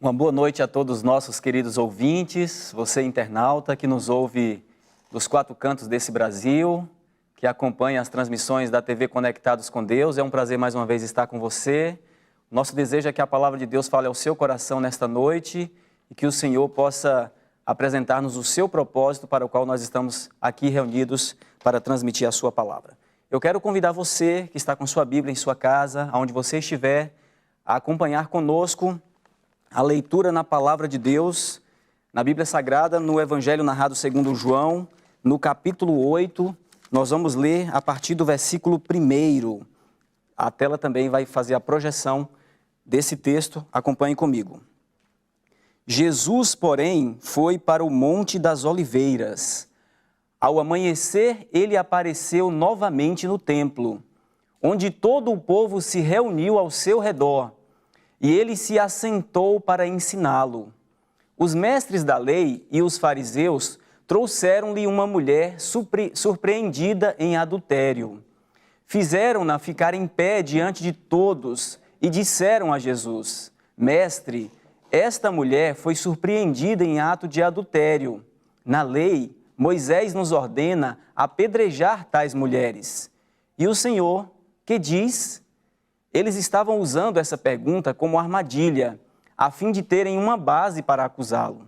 Uma boa noite a todos os nossos queridos ouvintes, você internauta que nos ouve dos quatro cantos desse Brasil, que acompanha as transmissões da TV Conectados com Deus. É um prazer mais uma vez estar com você. Nosso desejo é que a palavra de Deus fale ao seu coração nesta noite e que o Senhor possa apresentar-nos o seu propósito para o qual nós estamos aqui reunidos para transmitir a sua palavra. Eu quero convidar você que está com sua Bíblia em sua casa, aonde você estiver, a acompanhar conosco a leitura na Palavra de Deus, na Bíblia Sagrada, no Evangelho narrado segundo João, no capítulo 8, nós vamos ler a partir do versículo 1. A tela também vai fazer a projeção desse texto, acompanhe comigo. Jesus, porém, foi para o Monte das Oliveiras. Ao amanhecer, ele apareceu novamente no templo, onde todo o povo se reuniu ao seu redor. E ele se assentou para ensiná-lo. Os mestres da lei e os fariseus trouxeram-lhe uma mulher surpreendida em adultério. Fizeram-na ficar em pé diante de todos e disseram a Jesus: Mestre, esta mulher foi surpreendida em ato de adultério. Na lei, Moisés nos ordena apedrejar tais mulheres. E o Senhor, que diz? Eles estavam usando essa pergunta como armadilha, a fim de terem uma base para acusá-lo.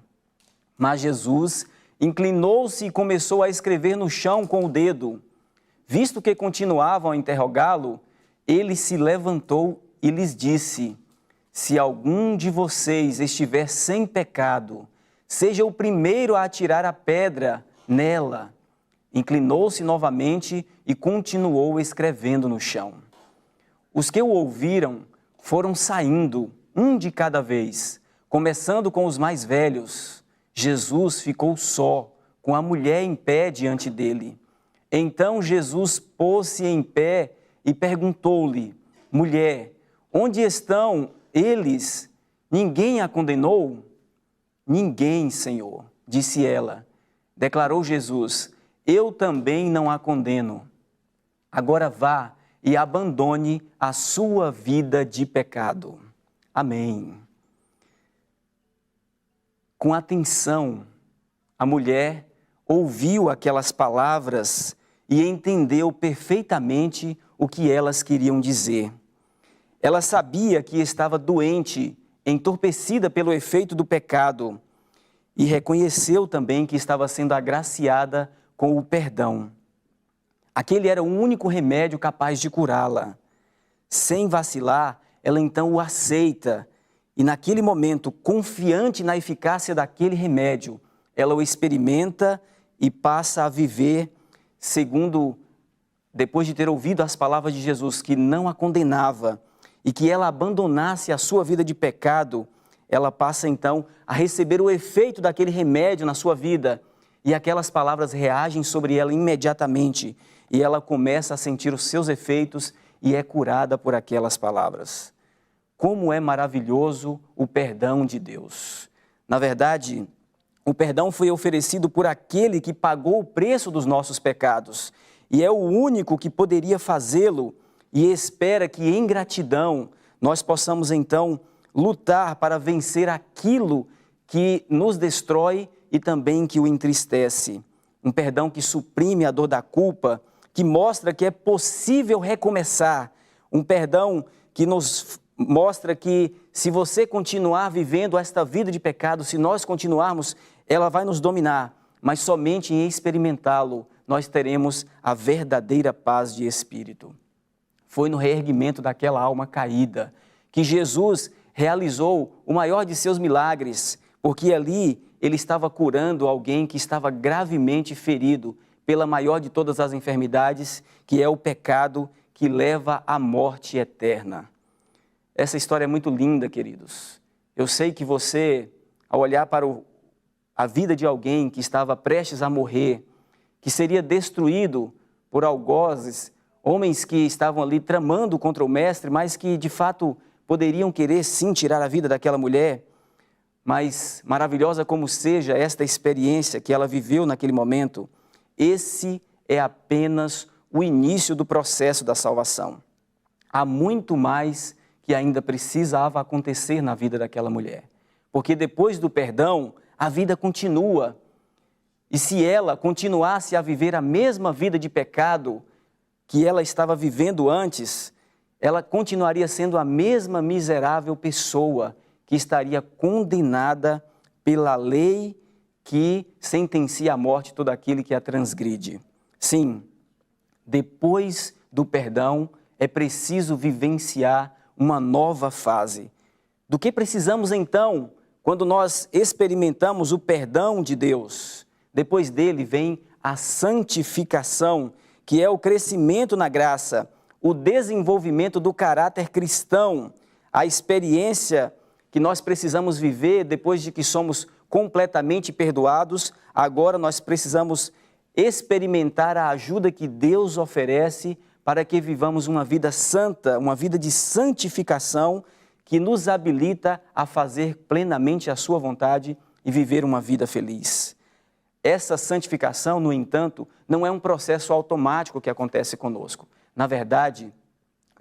Mas Jesus inclinou-se e começou a escrever no chão com o dedo. Visto que continuavam a interrogá-lo, ele se levantou e lhes disse: Se algum de vocês estiver sem pecado, seja o primeiro a atirar a pedra nela. Inclinou-se novamente e continuou escrevendo no chão. Os que o ouviram foram saindo, um de cada vez, começando com os mais velhos. Jesus ficou só, com a mulher em pé diante dele. Então Jesus pôs-se em pé e perguntou-lhe: Mulher, onde estão eles? Ninguém a condenou? Ninguém, Senhor, disse ela. Declarou Jesus: Eu também não a condeno. Agora vá e abandone a sua vida de pecado. Amém. Com atenção, a mulher ouviu aquelas palavras e entendeu perfeitamente o que elas queriam dizer. Ela sabia que estava doente, entorpecida pelo efeito do pecado, e reconheceu também que estava sendo agraciada com o perdão. Aquele era o único remédio capaz de curá-la. Sem vacilar, ela então o aceita e naquele momento, confiante na eficácia daquele remédio, ela o experimenta e passa a viver segundo, depois de ter ouvido as palavras de Jesus que não a condenava e que ela abandonasse a sua vida de pecado, ela passa então a receber o efeito daquele remédio na sua vida e aquelas palavras reagem sobre ela imediatamente. E ela começa a sentir os seus efeitos e é curada por aquelas palavras. Como é maravilhoso o perdão de Deus. Na verdade, o perdão foi oferecido por aquele que pagou o preço dos nossos pecados. E é o único que poderia fazê-lo e espera que em gratidão nós possamos então lutar para vencer aquilo que nos destrói e também que o entristece. Um perdão que suprime a dor da culpa, que mostra que é possível recomeçar, um perdão que nos mostra que se você continuar vivendo esta vida de pecado, se nós continuarmos, ela vai nos dominar, mas somente em experimentá-lo nós teremos a verdadeira paz de espírito. Foi no reerguimento daquela alma caída que Jesus realizou o maior de seus milagres, porque ali ele estava curando alguém que estava gravemente ferido pela maior de todas as enfermidades, que é o pecado que leva à morte eterna. Essa história é muito linda, queridos. Eu sei que você, ao olhar para a vida de alguém que estava prestes a morrer, que seria destruído por algozes, homens que estavam ali tramando contra o mestre, mas que de fato poderiam querer sim tirar a vida daquela mulher, mas maravilhosa como seja esta experiência que ela viveu naquele momento, esse é apenas o início do processo da salvação. Há muito mais que ainda precisava acontecer na vida daquela mulher. porque depois do perdão, a vida continua. E se ela continuasse a viver a mesma vida de pecado que ela estava vivendo antes, ela continuaria sendo a mesma miserável pessoa que estaria condenada pela lei que sentencia à morte todo aquele que a transgride. Sim, depois do perdão é preciso vivenciar uma nova fase. Do que precisamos então, quando nós experimentamos o perdão de Deus? Depois dele vem a santificação, que é o crescimento na graça, o desenvolvimento do caráter cristão, a experiência que nós precisamos viver depois de que somos completamente perdoados. Agora nós precisamos experimentar a ajuda que Deus oferece para que vivamos uma vida santa, uma vida de santificação que nos habilita a fazer plenamente a sua vontade e viver uma vida feliz. Essa santificação, no entanto, não é um processo automático que acontece conosco. Na verdade,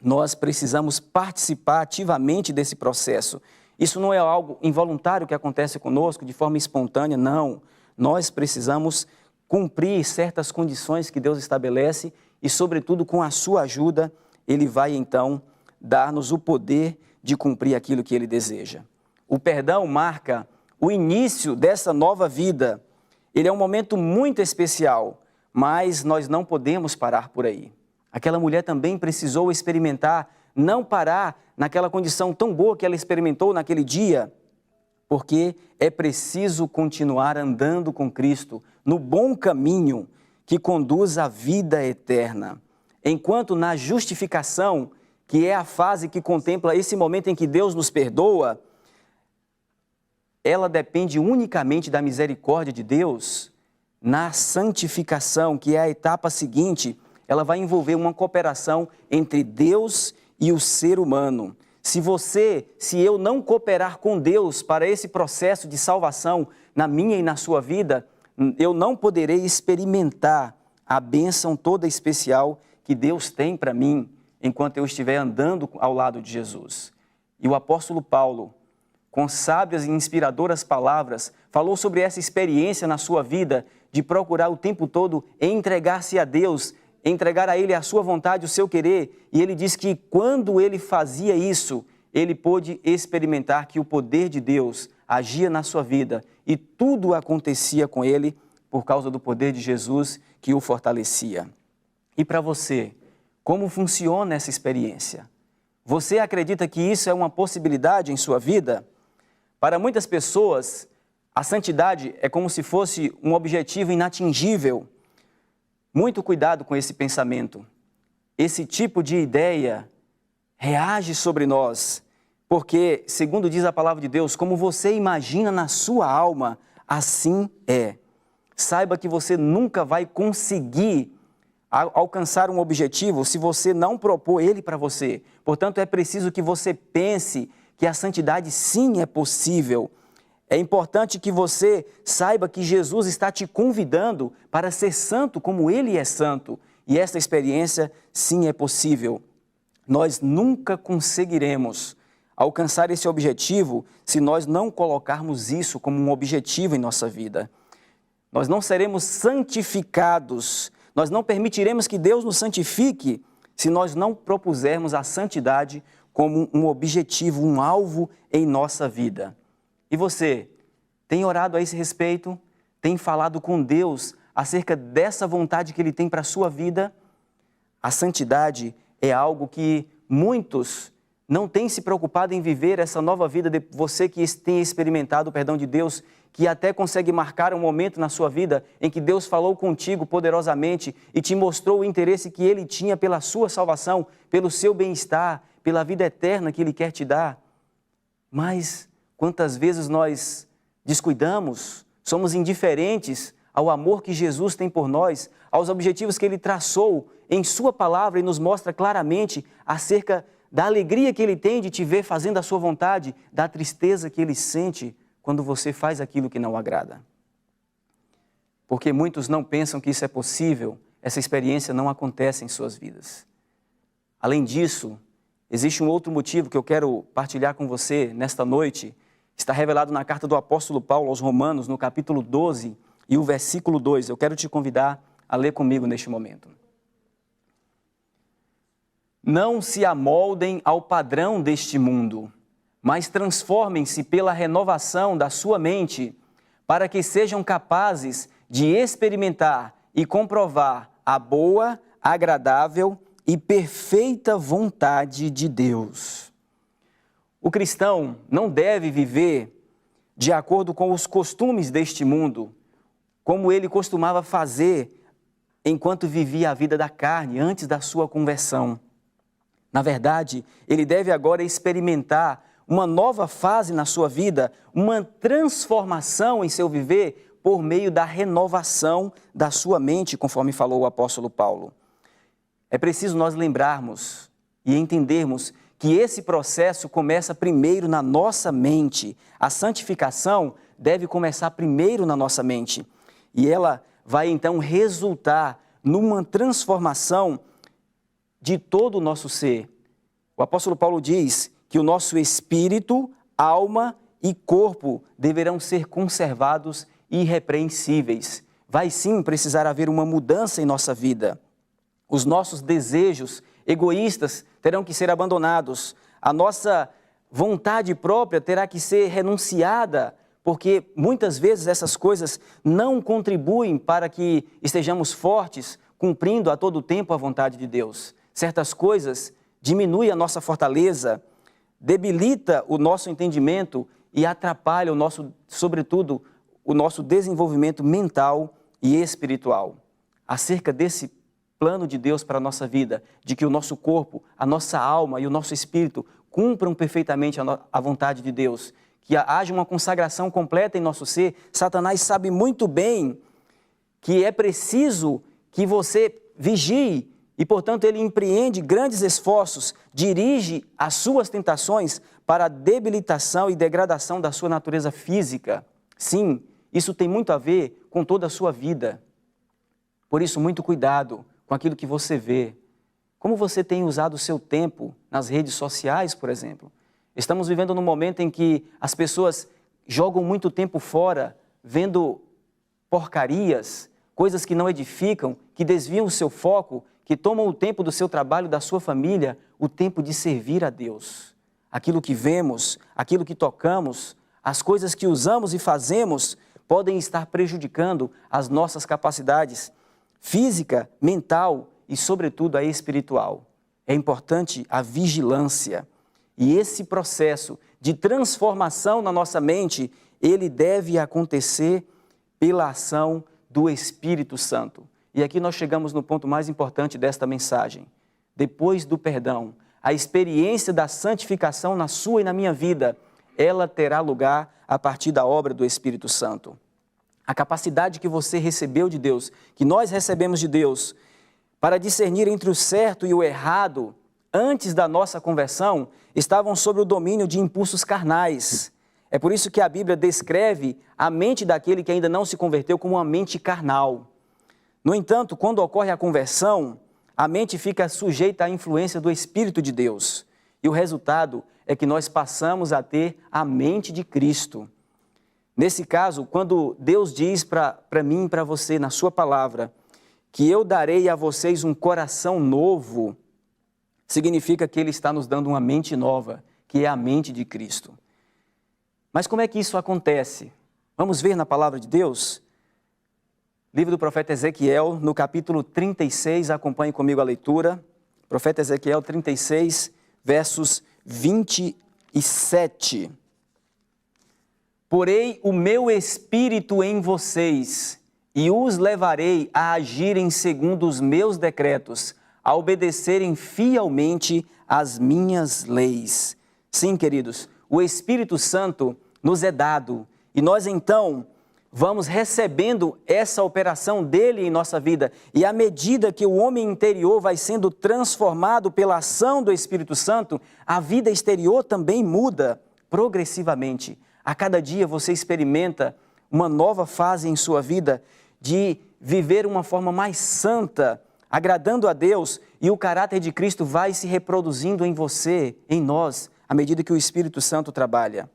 nós precisamos participar ativamente desse processo. Isso não é algo involuntário que acontece conosco de forma espontânea, não. Nós precisamos cumprir certas condições que Deus estabelece e, sobretudo, com a sua ajuda, Ele vai, então, dar-nos o poder de cumprir aquilo que Ele deseja. O perdão marca o início dessa nova vida. Ele é um momento muito especial, mas nós não podemos parar por aí. Aquela mulher também precisou experimentar, não parar naquela condição tão boa que ela experimentou naquele dia, porque é preciso continuar andando com Cristo no bom caminho que conduz à vida eterna. Enquanto na justificação, que é a fase que contempla esse momento em que Deus nos perdoa, ela depende unicamente da misericórdia de Deus. Na santificação, que é a etapa seguinte, ela vai envolver uma cooperação entre Deus e o ser humano. Se eu não cooperar com Deus para esse processo de salvação na minha e na sua vida, eu não poderei experimentar a bênção toda especial que Deus tem para mim enquanto eu estiver andando ao lado de Jesus. E o apóstolo Paulo, com sábias e inspiradoras palavras, falou sobre essa experiência na sua vida de procurar o tempo todo entregar-se a Deus, entregar a Ele a sua vontade, o seu querer. E ele diz que quando ele fazia isso, ele pôde experimentar que o poder de Deus agia na sua vida e tudo acontecia com ele por causa do poder de Jesus que o fortalecia. E para você, como funciona essa experiência? Você acredita que isso é uma possibilidade em sua vida? Para muitas pessoas, a santidade é como se fosse um objetivo inatingível. Muito cuidado com esse pensamento. Esse tipo de ideia reage sobre nós, porque, segundo diz a palavra de Deus, como você imagina na sua alma, assim é. Saiba que você nunca vai conseguir alcançar um objetivo se você não propor ele para você. Portanto, é preciso que você pense que a santidade sim é possível. É importante que você saiba que Jesus está te convidando para ser santo como Ele é santo. E essa experiência sim é possível. Nós nunca conseguiremos alcançar esse objetivo se nós não colocarmos isso como um objetivo em nossa vida. Nós não seremos santificados, nós não permitiremos que Deus nos santifique se nós não propusermos a santidade como um objetivo, um alvo em nossa vida. E você, tem orado a esse respeito? Tem falado com Deus acerca dessa vontade que Ele tem para a sua vida? A santidade é algo que muitos não têm se preocupado em viver essa nova vida de você que tem experimentado o perdão de Deus, que até consegue marcar um momento na sua vida em que Deus falou contigo poderosamente e te mostrou o interesse que Ele tinha pela sua salvação, pelo seu bem-estar, pela vida eterna que Ele quer te dar. Mas quantas vezes nós descuidamos, somos indiferentes ao amor que Jesus tem por nós, aos objetivos que Ele traçou em sua palavra e nos mostra claramente acerca da alegria que Ele tem de te ver fazendo a sua vontade, da tristeza que Ele sente quando você faz aquilo que não agrada. Porque muitos não pensam que isso é possível, essa experiência não acontece em suas vidas. Além disso, existe um outro motivo que eu quero partilhar com você nesta noite, Está revelado na carta do apóstolo Paulo aos Romanos, no capítulo 12 e o versículo 2. Eu quero te convidar a ler comigo neste momento. Não se amoldem ao padrão deste mundo, mas transformem-se pela renovação da sua mente, para que sejam capazes de experimentar e comprovar a boa, agradável e perfeita vontade de Deus. O cristão não deve viver de acordo com os costumes deste mundo, como ele costumava fazer enquanto vivia a vida da carne, antes da sua conversão. Na verdade, ele deve agora experimentar uma nova fase na sua vida, uma transformação em seu viver por meio da renovação da sua mente, conforme falou o apóstolo Paulo. É preciso nós lembrarmos e entendermos que esse processo começa primeiro na nossa mente. A santificação deve começar primeiro na nossa mente. E ela vai então resultar numa transformação de todo o nosso ser. O apóstolo Paulo diz que o nosso espírito, alma e corpo deverão ser conservados irrepreensíveis. Vai sim precisar haver uma mudança em nossa vida. Os nossos desejos egoístas terão que ser abandonados. A nossa vontade própria terá que ser renunciada, porque muitas vezes essas coisas não contribuem para que estejamos fortes, cumprindo a todo tempo a vontade de Deus. Certas coisas diminuem a nossa fortaleza, debilita o nosso entendimento e atrapalha sobretudo, o nosso desenvolvimento mental e espiritual. Acerca desse plano de Deus para a nossa vida, de que o nosso corpo, a nossa alma e o nosso espírito cumpram perfeitamente a vontade de Deus, que haja uma consagração completa em nosso ser, Satanás sabe muito bem que é preciso que você vigie e, portanto, ele empreende grandes esforços, dirige as suas tentações para a debilitação e degradação da sua natureza física. Sim, isso tem muito a ver com toda a sua vida. Por isso, muito cuidado com aquilo que você vê. Como você tem usado o seu tempo nas redes sociais, por exemplo? Estamos vivendo num momento em que as pessoas jogam muito tempo fora, vendo porcarias, coisas que não edificam, que desviam o seu foco, que tomam o tempo do seu trabalho, da sua família, o tempo de servir a Deus. Aquilo que vemos, aquilo que tocamos, as coisas que usamos e fazemos podem estar prejudicando as nossas capacidades física, mental e, sobretudo, a espiritual. É importante a vigilância. E esse processo de transformação na nossa mente, ele deve acontecer pela ação do Espírito Santo. E aqui nós chegamos no ponto mais importante desta mensagem. Depois do perdão, a experiência da santificação na sua e na minha vida, ela terá lugar a partir da obra do Espírito Santo. A capacidade que você recebeu de Deus, que nós recebemos de Deus, para discernir entre o certo e o errado, antes da nossa conversão, estavam sob o domínio de impulsos carnais. É por isso que a Bíblia descreve a mente daquele que ainda não se converteu como uma mente carnal. No entanto, quando ocorre a conversão, a mente fica sujeita à influência do Espírito de Deus. E o resultado é que nós passamos a ter a mente de Cristo. Nesse caso, quando Deus diz para mim e para você, na sua palavra, que eu darei a vocês um coração novo, significa que Ele está nos dando uma mente nova, que é a mente de Cristo. Mas como é que isso acontece? Vamos ver na palavra de Deus? Livro do profeta Ezequiel, no capítulo 36, acompanhe comigo a leitura. Profeta Ezequiel 36, versos 27. Porei o meu espírito em vocês e os levarei a agirem segundo os meus decretos, a obedecerem fielmente às minhas leis. Sim, queridos, o Espírito Santo nos é dado e nós então vamos recebendo essa operação dele em nossa vida. E à medida que o homem interior vai sendo transformado pela ação do Espírito Santo, a vida exterior também muda progressivamente. A cada dia você experimenta uma nova fase em sua vida de viver uma forma mais santa, agradando a Deus, e o caráter de Cristo vai se reproduzindo em você, em nós, à medida que o Espírito Santo trabalha.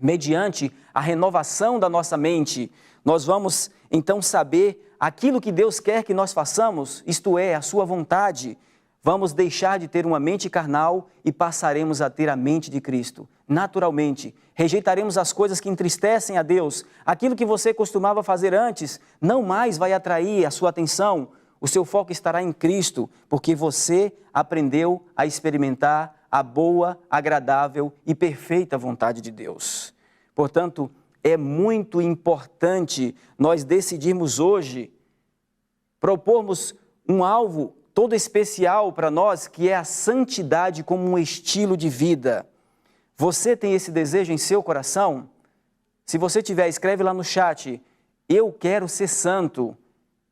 Mediante a renovação da nossa mente, nós vamos então saber aquilo que Deus quer que nós façamos, isto é, a sua vontade. Vamos deixar de ter uma mente carnal e passaremos a ter a mente de Cristo. Naturalmente, rejeitaremos as coisas que entristecem a Deus. Aquilo que você costumava fazer antes não mais vai atrair a sua atenção. O seu foco estará em Cristo, porque você aprendeu a experimentar a boa, agradável e perfeita vontade de Deus. Portanto, é muito importante nós decidirmos hoje, propormos um alvo todo especial para nós, que é a santidade como um estilo de vida. Você tem esse desejo em seu coração? Se você tiver, escreve lá no chat: eu quero ser santo,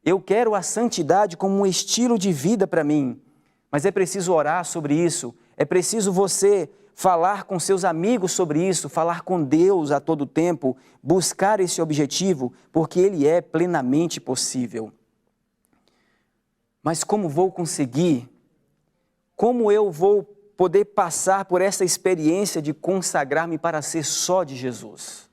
eu quero a santidade como um estilo de vida para mim. Mas é preciso orar sobre isso, é preciso você falar com seus amigos sobre isso, falar com Deus a todo tempo, buscar esse objetivo, porque ele é plenamente possível. Mas como vou conseguir? Como eu vou poder passar por essa experiência de consagrar-me para ser só de Jesus?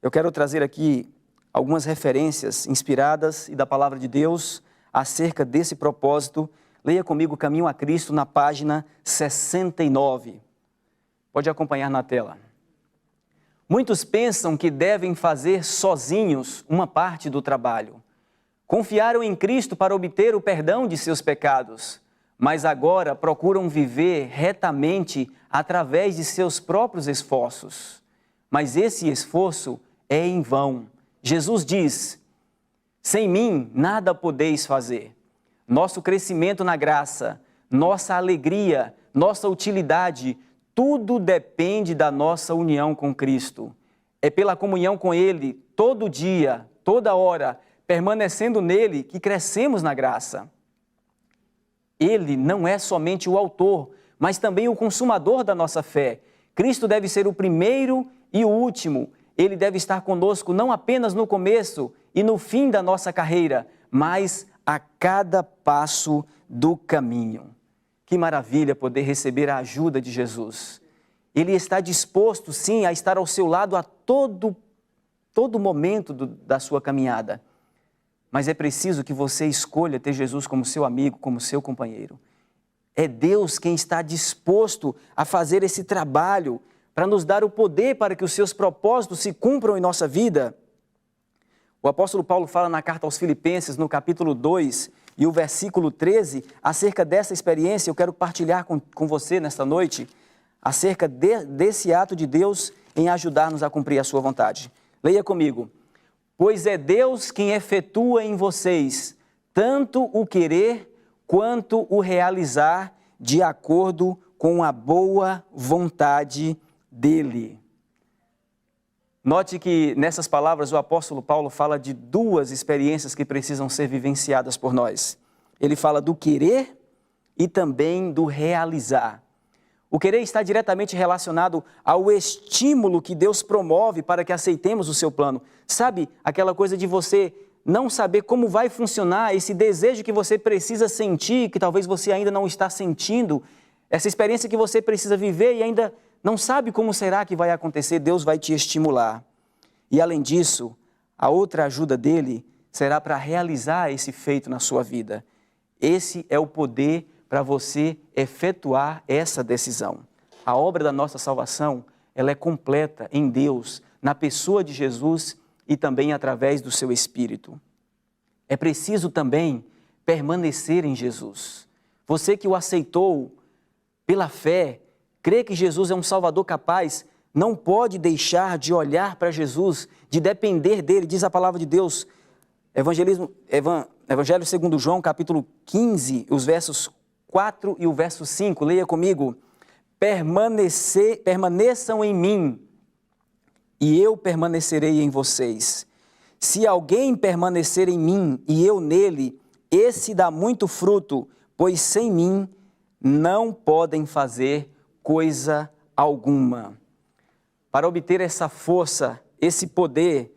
Eu quero trazer aqui algumas referências inspiradas e da palavra de Deus acerca desse propósito. Leia comigo Caminho a Cristo na página 69. Pode acompanhar na tela. Muitos pensam que devem fazer sozinhos uma parte do trabalho. Confiaram em Cristo para obter o perdão de seus pecados, mas agora procuram viver retamente através de seus próprios esforços. Mas esse esforço é em vão. Jesus diz: sem mim nada podeis fazer. Nosso crescimento na graça, nossa alegria, nossa utilidade, tudo depende da nossa união com Cristo. É pela comunhão com Ele, todo dia, toda hora, permanecendo nele, que crescemos na graça. Ele não é somente o autor, mas também o consumador da nossa fé. Cristo deve ser o primeiro e o último. Ele deve estar conosco não apenas no começo e no fim da nossa carreira, mas a cada passo do caminho. Que maravilha poder receber a ajuda de Jesus. Ele está disposto, sim, a estar ao seu lado a todo momento da sua caminhada. Mas é preciso que você escolha ter Jesus como seu amigo, como seu companheiro. É Deus quem está disposto a fazer esse trabalho para nos dar o poder para que os seus propósitos se cumpram em nossa vida. O apóstolo Paulo fala na carta aos Filipenses, no capítulo 2 e o versículo 13, acerca dessa experiência. Eu quero partilhar com você nesta noite, acerca desse ato de Deus em ajudar-nos a cumprir a sua vontade. Leia comigo. Pois é Deus quem efetua em vocês tanto o querer quanto o realizar de acordo com a boa vontade dEle. Note que nessas palavras o apóstolo Paulo fala de duas experiências que precisam ser vivenciadas por nós. Ele fala do querer e também do realizar. O querer está diretamente relacionado ao estímulo que Deus promove para que aceitemos o seu plano. Sabe, aquela coisa de você não saber como vai funcionar, esse desejo que você precisa sentir, que talvez você ainda não está sentindo, essa experiência que você precisa viver e ainda não sabe como será que vai acontecer, Deus vai te estimular. E além disso, a outra ajuda dele será para realizar esse feito na sua vida. Esse é o poder para você efetuar essa decisão. A obra da nossa salvação, ela é completa em Deus, na pessoa de Jesus e também através do seu Espírito. É preciso também permanecer em Jesus. Você que o aceitou pela fé, crê que Jesus é um Salvador capaz, não pode deixar de olhar para Jesus, de depender dele, diz a palavra de Deus. Evangelho segundo João, capítulo 15, os versos 4 e o verso 5, leia comigo. Permaneçam em mim, e eu permanecerei em vocês. Se alguém permanecer em mim e eu nele, esse dá muito fruto, pois sem mim não podem fazer coisa alguma. Para obter essa força, esse poder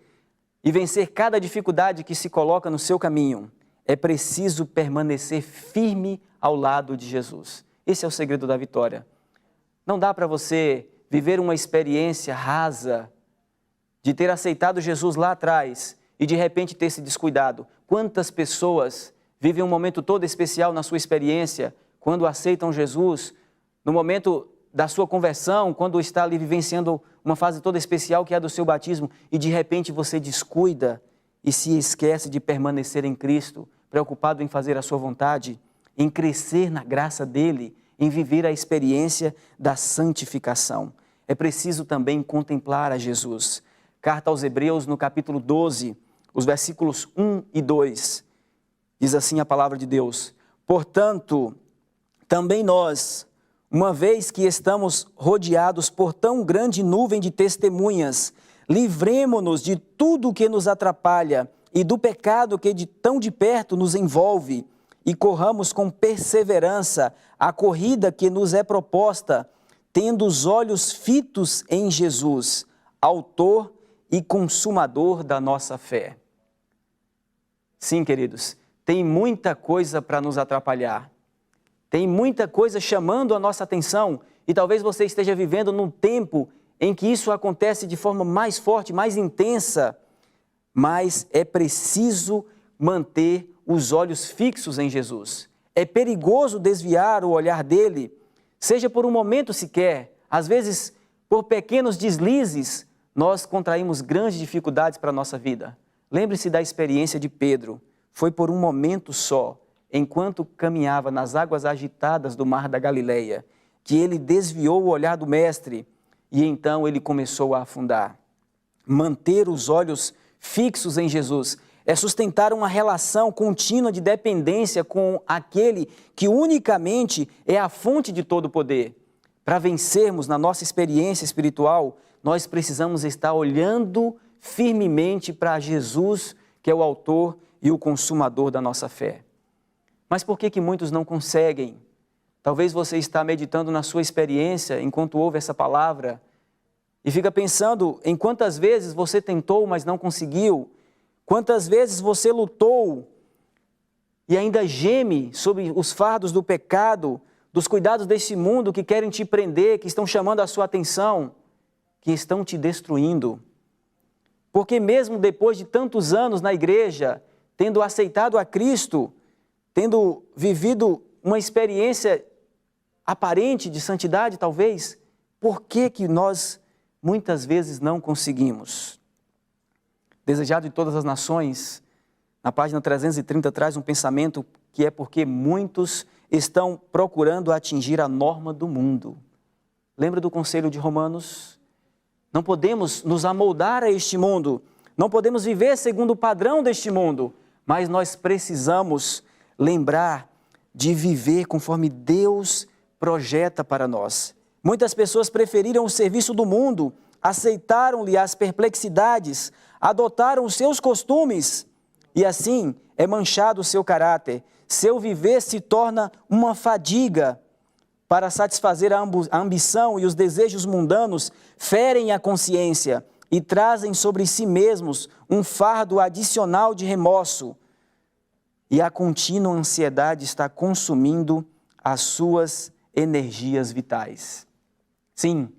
e vencer cada dificuldade que se coloca no seu caminho, é preciso permanecer firme ao lado de Jesus. Esse é o segredo da vitória. Não dá para você viver uma experiência rasa, de ter aceitado Jesus lá atrás e de repente ter se descuidado. Quantas pessoas vivem um momento todo especial na sua experiência, quando aceitam Jesus, no momento da sua conversão, quando está ali vivenciando uma fase toda especial que é a do seu batismo, e de repente você descuida e se esquece de permanecer em Cristo, preocupado em fazer a sua vontade, em crescer na graça dele, em viver a experiência da santificação. É preciso também contemplar a Jesus. Carta aos Hebreus, no capítulo 12, os versículos 1 e 2, diz assim a palavra de Deus: portanto, também nós, uma vez que estamos rodeados por tão grande nuvem de testemunhas, livremo-nos de tudo o que nos atrapalha e do pecado que de tão de perto nos envolve, e corramos com perseverança a corrida que nos é proposta, tendo os olhos fitos em Jesus, autor e consumador da nossa fé. Sim, queridos, tem muita coisa para nos atrapalhar, tem muita coisa chamando a nossa atenção, e talvez você esteja vivendo num tempo em que isso acontece de forma mais forte, mais intensa, mas é preciso manter os olhos fixos em Jesus. É perigoso desviar o olhar dele, seja por um momento sequer, às vezes por pequenos deslizes, nós contraímos grandes dificuldades para a nossa vida. Lembre-se da experiência de Pedro, foi por um momento só, enquanto caminhava nas águas agitadas do mar da Galileia, que ele desviou o olhar do mestre e então ele começou a afundar. Manter os olhos fixos em Jesus é sustentar uma relação contínua de dependência com aquele que unicamente é a fonte de todo poder. Para vencermos na nossa experiência espiritual, nós precisamos estar olhando firmemente para Jesus, que é o autor e o consumador da nossa fé. Mas por que muitos não conseguem? Talvez você está meditando na sua experiência enquanto ouve essa palavra e fica pensando em quantas vezes você tentou, mas não conseguiu, quantas vezes você lutou e ainda geme sobre os fardos do pecado, dos cuidados desse mundo que querem te prender, que estão chamando a sua atenção, que estão te destruindo. Porque mesmo depois de tantos anos na igreja, tendo aceitado a Cristo, tendo vivido uma experiência aparente de santidade talvez, por que nós muitas vezes não conseguimos? Desejado de todas as nações, na página 330 traz um pensamento que é porque muitos estão procurando atingir a norma do mundo. Lembra do conselho de Romanos? Não podemos nos amoldar a este mundo, não podemos viver segundo o padrão deste mundo, mas nós precisamos lembrar de viver conforme Deus projeta para nós. Muitas pessoas preferiram o serviço do mundo, aceitaram-lhe as perplexidades, adotaram os seus costumes e assim é manchado o seu caráter. Seu viver se torna uma fadiga. Para satisfazer a ambição e os desejos mundanos, ferem a consciência e trazem sobre si mesmos um fardo adicional de remorso. E a contínua ansiedade está consumindo as suas energias vitais. Sim,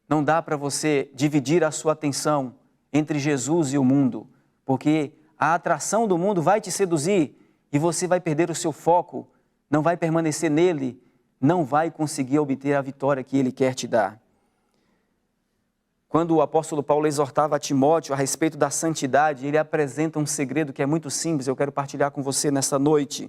não dá para você dividir a sua atenção entre Jesus e o mundo, porque a atração do mundo vai te seduzir e você vai perder o seu foco, não vai permanecer nele, não vai conseguir obter a vitória que ele quer te dar. Quando o apóstolo Paulo exortava a Timóteo a respeito da santidade, ele apresenta um segredo que é muito simples, eu quero partilhar com você nessa noite.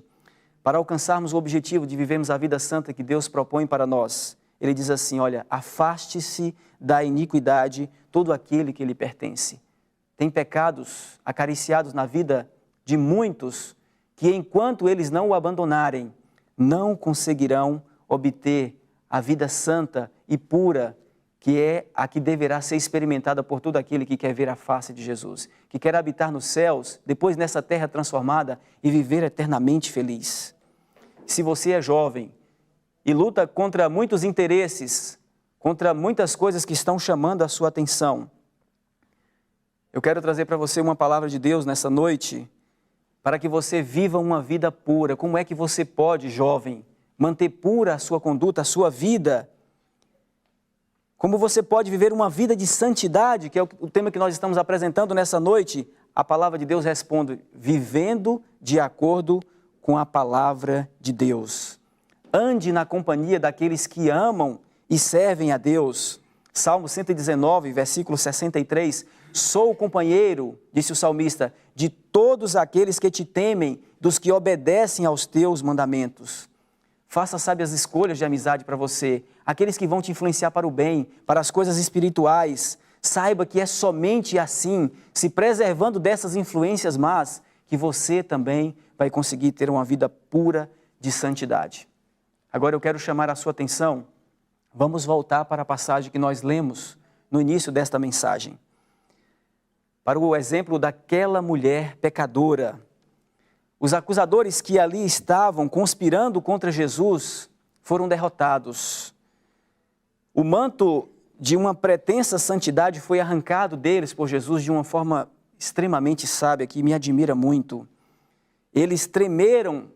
Para alcançarmos o objetivo de vivermos a vida santa que Deus propõe para nós, ele diz assim, olha, afaste-se da iniquidade todo aquele que lhe pertence. Tem pecados acariciados na vida de muitos que enquanto eles não o abandonarem, não conseguirão obter a vida santa e pura, que é a que deverá ser experimentada por todo aquele que quer ver a face de Jesus, que quer habitar nos céus, depois nessa terra transformada e viver eternamente feliz. Se você é jovem e luta contra muitos interesses, contra muitas coisas que estão chamando a sua atenção, eu quero trazer para você uma palavra de Deus nessa noite, para que você viva uma vida pura. Como é que você pode, jovem, manter pura a sua conduta, a sua vida? Como você pode viver uma vida de santidade, que é o tema que nós estamos apresentando nessa noite, a palavra de Deus responde: vivendo de acordo com a palavra de Deus. Ande na companhia daqueles que amam e servem a Deus. Salmo 119, versículo 63. Sou o companheiro, disse o salmista, de todos aqueles que te temem, dos que obedecem aos teus mandamentos. Faça sábias escolhas de amizade para você, aqueles que vão te influenciar para o bem, para as coisas espirituais. Saiba que é somente assim, se preservando dessas influências más, que você também vai conseguir ter uma vida pura de santidade. Agora eu quero chamar a sua atenção, vamos voltar para a passagem que nós lemos no início desta mensagem. Para o exemplo daquela mulher pecadora. Os acusadores que ali estavam conspirando contra Jesus foram derrotados. O manto de uma pretensa santidade foi arrancado deles por Jesus de uma forma extremamente sábia, que me admira muito. Eles tremeram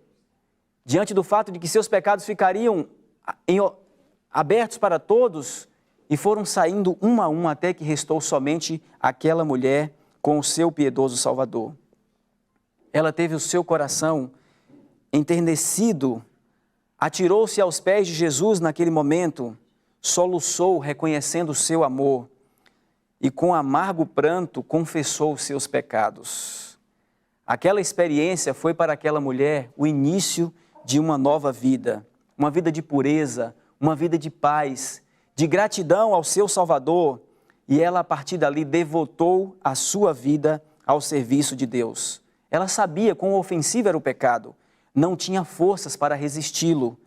diante do fato de que seus pecados ficariam abertos para todos e foram saindo um a um até que restou somente aquela mulher com o seu piedoso Salvador. Ela teve o seu coração enternecido, atirou-se aos pés de Jesus naquele momento, soluçou reconhecendo o seu amor e com amargo pranto confessou os seus pecados. Aquela experiência foi para aquela mulher o início de uma nova vida, uma vida de pureza, uma vida de paz, de gratidão ao seu Salvador, e ela a partir dali devotou a sua vida ao serviço de Deus. Ela sabia quão ofensivo era o pecado, não tinha forças para resisti-lo,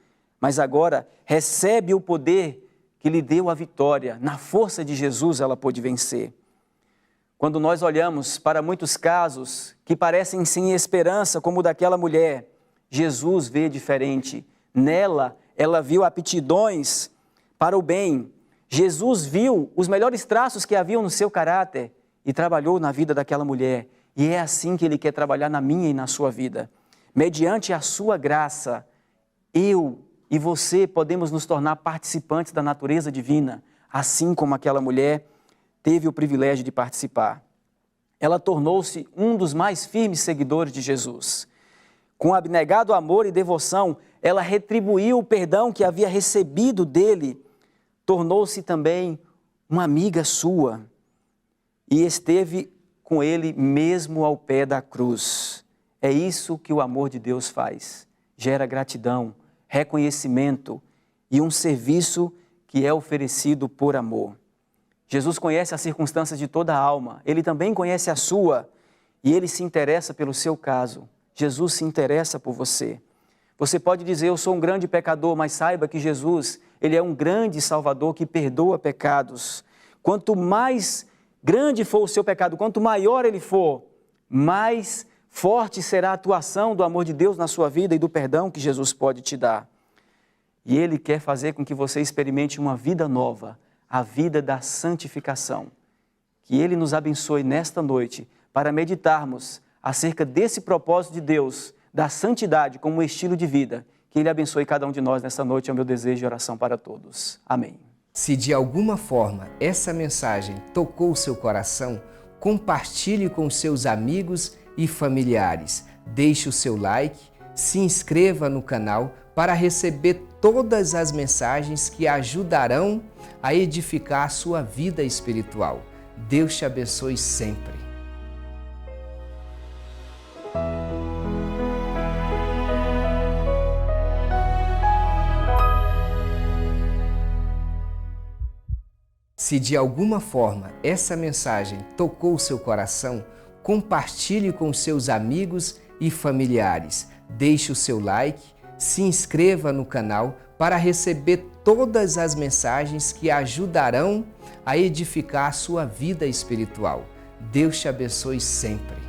mas agora recebe o poder que lhe deu a vitória. Na força de Jesus ela pôde vencer. Quando nós olhamos para muitos casos que parecem sem esperança, como o daquela mulher, Jesus vê diferente. Nela, ela viu aptidões para o bem. Jesus viu os melhores traços que haviam no seu caráter e trabalhou na vida daquela mulher. E é assim que Ele quer trabalhar na minha e na sua vida. Mediante a sua graça, eu e você podemos nos tornar participantes da natureza divina, assim como aquela mulher teve o privilégio de participar. Ela tornou-se um dos mais firmes seguidores de Jesus. Com abnegado amor e devoção, ela retribuiu o perdão que havia recebido dele, tornou-se também uma amiga sua e esteve com ele mesmo ao pé da cruz. É isso que o amor de Deus faz. Gera gratidão, reconhecimento e um serviço que é oferecido por amor. Jesus conhece as circunstâncias de toda a alma, Ele também conhece a sua e Ele se interessa pelo seu caso. Jesus se interessa por você. Você pode dizer, eu sou um grande pecador, mas saiba que Jesus, Ele é um grande Salvador que perdoa pecados. Quanto mais grande for o seu pecado, quanto maior ele for, mais forte será a atuação do amor de Deus na sua vida e do perdão que Jesus pode te dar. E Ele quer fazer com que você experimente uma vida nova, a vida da santificação. Que Ele nos abençoe nesta noite para meditarmos acerca desse propósito de Deus, da santidade como um estilo de vida. Que Ele abençoe cada um de nós nesta noite, é o meu desejo e oração para todos. Amém. Se de alguma forma essa mensagem tocou o seu coração, compartilhe com seus amigos e familiares. Deixe o seu like, se inscreva no canal para receber todas as mensagens que ajudarão a edificar a sua vida espiritual. Deus te abençoe sempre. Se de alguma forma essa mensagem tocou o seu coração, compartilhe com seus amigos e familiares. Deixe o seu like, se inscreva no canal para receber todas as mensagens que ajudarão a edificar a sua vida espiritual. Deus te abençoe sempre.